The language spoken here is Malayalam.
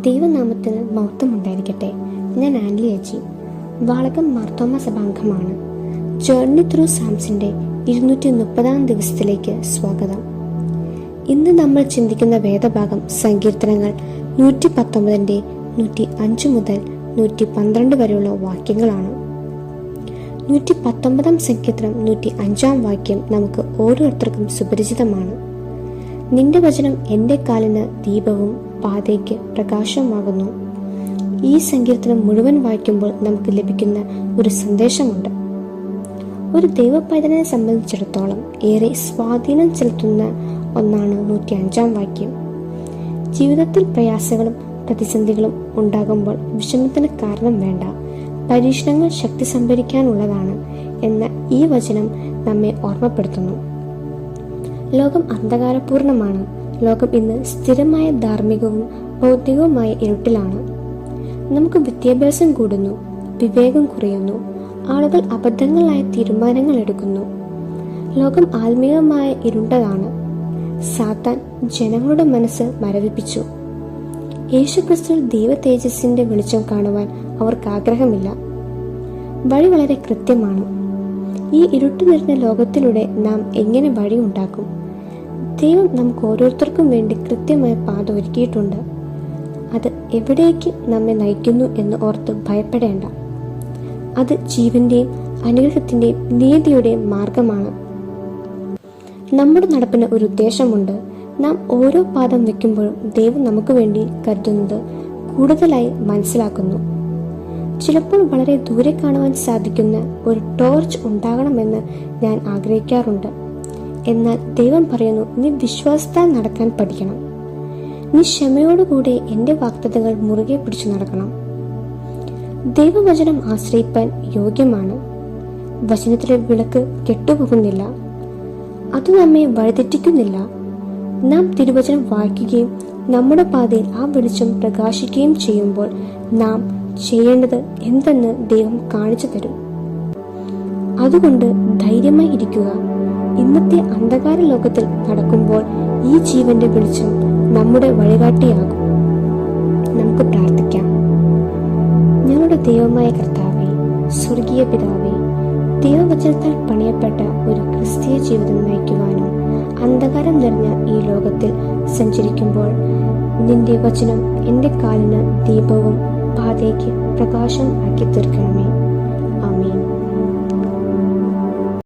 ദൈവനാമത്തിന് മഹത്വമുണ്ടായിരിക്കട്ടെ. ഞാൻ ആൻലി അജി, വാളകം മാർത്തോമ സഭാംഗമാണ്. ജേർണി ത്രൂ സാംസിന്റെ 230 ദിവസത്തിലേക്ക് സ്വാഗതം. ഇന്ന് നമ്മൾ ചിന്തിക്കുന്ന വേദഭാഗം സങ്കീർത്തനങ്ങൾ 119 105 മുതൽ 112 വരെയുള്ള വാക്യങ്ങളാണ്. 119 സങ്കീർത്തനം 105 വാക്യം നമുക്ക് ഓരോരുത്തർക്കും സുപരിചിതമാണ്. നിന്റെ വചനം എൻ്റെ കാലിന് ദീപവും പാതയ്ക്ക് പ്രകാശമാകുന്നു. ഈ സങ്കീർത്തനം മുഴുവൻ വായിക്കുമ്പോൾ നമുക്ക് ലഭിക്കുന്ന ഒരു സന്ദേശമുണ്ട്. ഒരു ദൈവപൈതലിനെ സംബന്ധിച്ചിടത്തോളം ഏറെ സ്വാധീനം ചെലുത്തുന്ന ഒന്നാണ് 105 വാക്യം. ജീവിതത്തിൽ പ്രയാസങ്ങളും പ്രതിസന്ധികളും ഉണ്ടാകുമ്പോൾ വിഷമത്തിന് കാരണം വേണ്ട, പരീക്ഷണങ്ങൾ ശക്തി സംഭരിക്കാനുള്ളതാണ് എന്ന ഈ വചനം നമ്മെ ഓർമ്മപ്പെടുത്തുന്നു. ലോകം അന്ധകാരപൂർണമാണ്. ലോകം ഇന്ന് സ്ഥിരമായ ധാർമ്മികവും ഭൗതികവുമായ ഇരുട്ടിലാണ്. നമുക്ക് വിദ്യാഭ്യാസം കൂടുന്നു, വിവേകം കുറയുന്നു, ആളുകൾ അബദ്ധങ്ങളായ തീരുമാനങ്ങൾ എടുക്കുന്നു. ലോകം ആത്മീയമായ ഇരുണ്ടതാണ്. സാത്താൻ ജനങ്ങളുടെ മനസ്സ് മരവിപ്പിച്ചു. യേശുക്രിസ്തു ദൈവ തേജസ്സിന്റെ വെളിച്ചം കാണുവാൻ അവർക്ക് ആഗ്രഹമില്ല. വഴി വളരെ കൃത്യമാണ്. ഈ ഇരുട്ട് നിറഞ്ഞ ലോകത്തിലൂടെ നാം എങ്ങനെ വഴി ഉണ്ടാക്കും? ദൈവം നമുക്ക് ഓരോരുത്തർക്കും വേണ്ടി കൃത്യമായ പാത ഒരുക്കിയിട്ടുണ്ട്. അത് എവിടേക്ക് നമ്മെ നയിക്കുന്നു എന്ന് ഓർത്ത് ഭയപ്പെടേണ്ട. അത് ജീവന്റെയും അനുഗ്രഹത്തിന്റെയും നീതിയുടെയും മാർഗമാണ്. നമ്മുടെ നടപ്പിന് ഒരു ഉദ്ദേശമുണ്ട്. നാം ഓരോ പാദം വെക്കുമ്പോഴും ദൈവം നമുക്ക് വേണ്ടി കരുതുന്നത് കൂടുതലായി മനസ്സിലാക്കുന്നു. ചിലപ്പോൾ വളരെ ദൂരെ കാണുവാൻ സാധിക്കുന്ന ഒരു ടോർച്ച് ഉണ്ടാകണമെന്ന് ഞാൻ ആഗ്രഹിക്കാറുണ്ട്. എന്നാൽ ദൈവം പറയുന്നു, നീ വിശ്വാസത്താൽ നടക്കാൻ പഠിക്കണം. നീ ക്ഷമയോടുകൂടെ എൻ്റെ വാഗ്ദത്തങ്ങൾ മുറുകെ പിടിച്ചു നടക്കണം. ദൈവവചനം ആശ്രയിപ്പാൻ യോഗ്യമാണ്. വചനത്തിലെ വിളക്ക് കെട്ടുപോകുന്നില്ല, അത് നമ്മെ വഴിതെറ്റിക്കുന്നില്ല. നാം തിരുവചനം വായിക്കുകയും നമ്മുടെ പാതയിൽ ആ വെളിച്ചം പ്രകാശിക്കുകയും ചെയ്യുമ്പോൾ നാം ചെയ്യേണ്ടത് എന്തെന്ന് ദൈവം കാണിച്ചു തരും. അതുകൊണ്ട് ധൈര്യമായി ഇരിക്കുക. ഇന്നത്തെ അന്ധകാര ലോകത്തിൽ നടക്കുമ്പോൾ ഈ ജീവന്റെ വെളിച്ചം നമ്മുടെ വഴികാട്ടിയാകും. നമുക്ക് പ്രാർത്ഥിക്കാം. ഞങ്ങളുടെ ദൈവമായ കർത്താവേ, സ്വർഗീയ പിതാവേ, ദൈവവചനത്താൽ പണിയപ്പെട്ട ഒരു ക്രിസ്തീയ ജീവിതം നയിക്കുവാനും അന്ധകാരം നിറഞ്ഞ ഈ ലോകത്തിൽ സഞ്ചരിക്കുമ്പോൾ നിന്റെ വചനം എൻ്റെ കാലിന് ദീപവും പാതയ്ക്ക് പ്രകാശം ആക്കി തീർക്കണമേ.